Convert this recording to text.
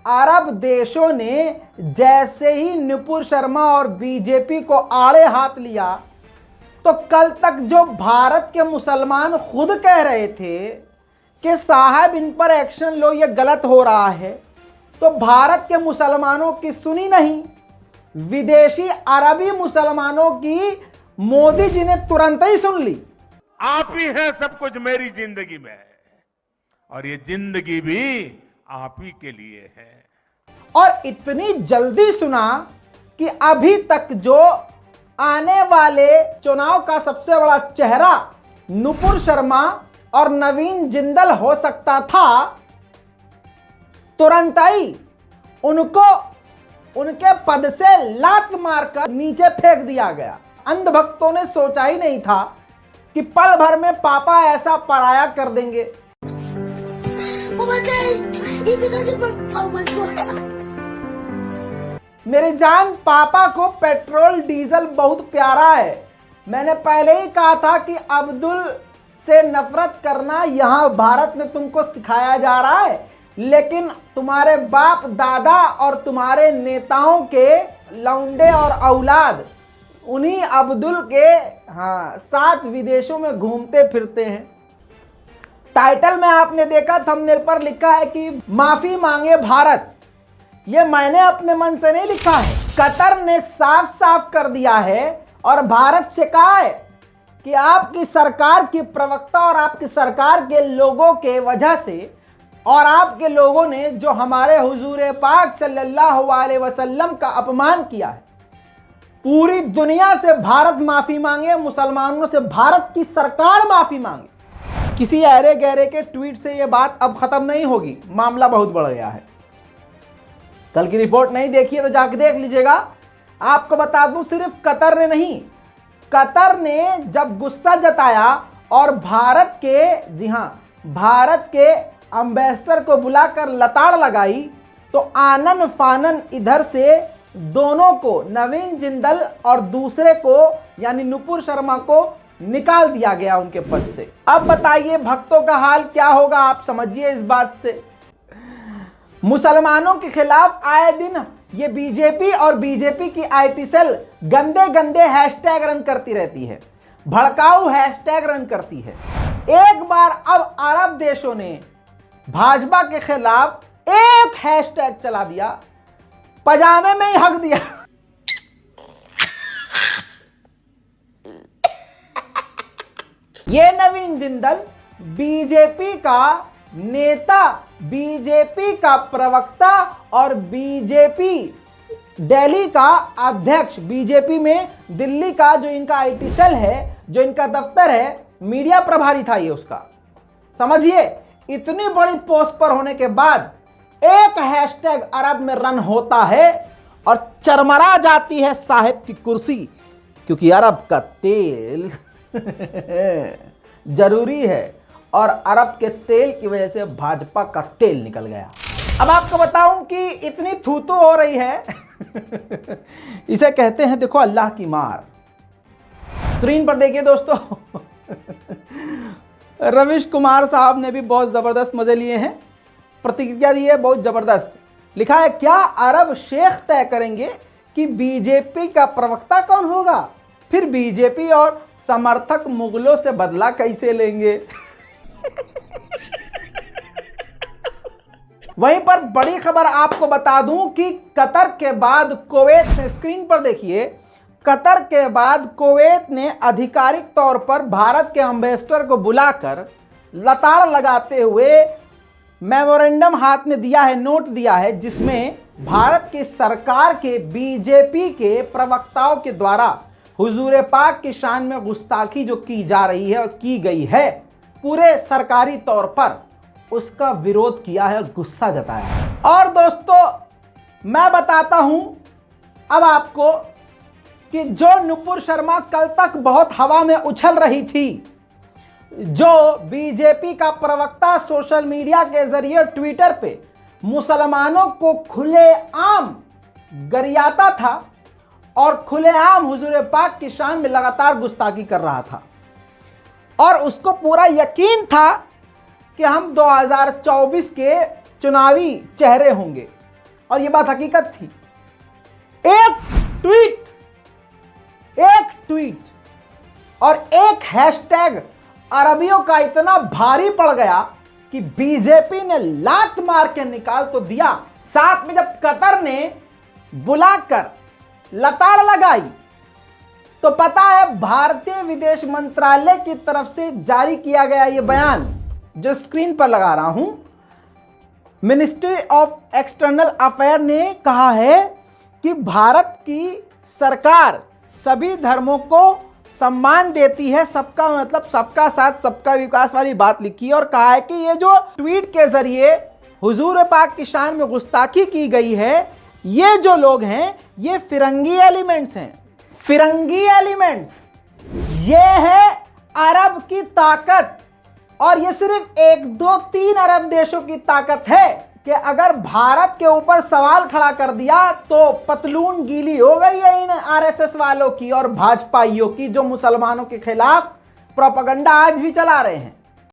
अरब देशों ने जैसे ही नुपुर शर्मा और बीजेपी को आड़े हाथ लिया, तो कल तक जो भारत के मुसलमान खुद कह रहे थे कि साहब इन पर एक्शन लो, ये गलत हो रहा है, तो भारत के मुसलमानों की सुनी नहीं, विदेशी अरबी मुसलमानों की मोदी जी ने तुरंत ही सुन ली। आप ही है सब कुछ मेरी जिंदगी में, और ये जिंदगी भी आप ही के लिए है। और इतनी जल्दी सुना कि अभी तक जो आने वाले चुनाव का सबसे बड़ा चेहरा नुपुर शर्मा और नवीन जिंदल हो सकता था, तुरंत ही उनको उनके पद से लात मारकर नीचे फेंक दिया गया। अंधभक्तों ने सोचा ही नहीं था कि पल भर में पापा ऐसा पराया कर देंगे। मेरे जान, पापा को पेट्रोल डीजल बहुत प्यारा है। मैंने पहले ही कहा था कि अब्दुल से नफरत करना यहां भारत में तुमको सिखाया जा रहा है, लेकिन तुम्हारे बाप दादा और तुम्हारे नेताओं के लौंडे और औलाद उन्हीं अब्दुल के साथ विदेशों में घूमते फिरते हैं। टाइटल में आपने देखा, थंबनेल पर लिखा है कि माफी मांगे भारत। ये मैंने अपने मन से नहीं लिखा है, कतर ने साफ साफ कर दिया है और भारत से कहा है कि आपकी सरकार की प्रवक्ता और आपकी सरकार के लोगों के वजह से, और आपके लोगों ने जो हमारे हुजूर पाक सल्लल्लाहु अलैहि वसल्लम का अपमान किया है, पूरी दुनिया से भारत माफी मांगे, मुसलमानों से भारत की सरकार माफी मांगे। किसी अरे गहरे के ट्वीट से यह बात अब खत्म नहीं होगी, मामला बहुत बढ़ गया है। कल की रिपोर्ट नहीं देखी है तो जाके देख लीजिएगा। आपको बता दूं, सिर्फ कतर ने नहीं, कतर ने जब गुस्सा जताया और भारत के, जी हां, भारत के एम्बेसडर को बुलाकर लताड़ लगाई, तो आनन फानन इधर से दोनों को, नवीन जिंदल और दूसरे को यानी नुपुर शर्मा को निकाल दिया गया उनके पद से। अब बताइए भक्तों का हाल क्या होगा, आप समझिए इस बात से। मुसलमानों के खिलाफ आए दिन ये बीजेपी और बीजेपी की आईटी सेल गंदे गंदे हैशटैग रन करती रहती है, भड़काऊ हैशटैग रन करती है। एक बार अब अरब देशों ने भाजपा के खिलाफ एक हैशटैग चला दिया, पजामे में ही हक दिया। ये नवीन जिंदल बीजेपी का नेता, बीजेपी का प्रवक्ता और बीजेपी दिल्ली का अध्यक्ष, बीजेपी में दिल्ली का जो इनका आईटी सेल है, जो इनका दफ्तर है, मीडिया प्रभारी था ये उसका। समझिए, इतनी बड़ी पोस्ट पर होने के बाद एक हैशटैग अरब में रन होता है और चरमरा जाती है साहिब की कुर्सी, क्योंकि अरब का तेल जरूरी है और अरब के तेल की वजह से भाजपा का तेल निकल गया। अब आपको बताऊं कि इतनी थूथू हो रही है इसे कहते हैं, देखो, अल्लाह की मार। स्क्रीन पर देखिए दोस्तों, रविश कुमार साहब ने भी बहुत जबरदस्त मजे लिए हैं, प्रतिक्रिया दी है बहुत जबरदस्त। लिखा है, क्या अरब शेख तय करेंगे कि बीजेपी का प्रवक्ता कौन होगा, फिर बीजेपी और समर्थक मुगलों से बदला कैसे लेंगे। वहीं पर बड़ी खबर आपको बता दूं कि कतर के बाद कुवैत ने, स्क्रीन पर देखिए, कतर के बाद कुवैत ने आधिकारिक तौर पर भारत के एम्बेसडर को बुलाकर लताड़ लगाते हुए मेमोरेंडम हाथ में दिया है, नोट दिया है, जिसमें भारत की सरकार के बीजेपी के प्रवक्ताओं के द्वारा हुजूर पाक की शान में गुस्ताखी जो की जा रही है और की गई है पूरे सरकारी तौर पर, उसका विरोध किया है, गुस्सा जताया है। और दोस्तों, मैं बताता हूं अब आपको कि जो नुपुर शर्मा कल तक बहुत हवा में उछल रही थी, जो बीजेपी का प्रवक्ता सोशल मीडिया के जरिए ट्विटर पे मुसलमानों को खुलेआम गरियाता था और खुलेआम हुजूर पाक की शान में लगातार गुस्ताखी कर रहा था, और उसको पूरा यकीन था कि हम 2024 के चुनावी चेहरे होंगे, और ये बात हकीकत थी। एक ट्वीट और एक हैशटैग अरबियों का इतना भारी पड़ गया कि बीजेपी ने लात मार के निकाल तो दिया। साथ में जब कतर ने बुलाकर लताड़ लगाई तो पता है भारतीय विदेश मंत्रालय की तरफ से जारी किया गया ये बयान जो स्क्रीन पर लगा रहा हूं। मिनिस्ट्री ऑफ एक्सटर्नल अफेयर ने कहा है कि भारत की सरकार सभी धर्मों को सम्मान देती है, सबका मतलब सबका साथ सबका विकास वाली बात लिखी और कहा है कि ये जो ट्वीट के जरिए हुजूर पाक की शान में गुस्ताखी की गई है, ये जो लोग हैं ये फिरंगी एलिमेंट्स हैं। फिरंगी एलिमेंट्स, ये है अरब की ताकत और ये सिर्फ 1, 2, 3 अरब देशों की ताकत है कि अगर भारत के ऊपर सवाल खड़ा कर दिया तो पतलून गीली हो गई है इन आरएसएस वालों की और भाजपाइयों की जो मुसलमानों के खिलाफ प्रोपेगेंडा आज भी चला रहे हैं।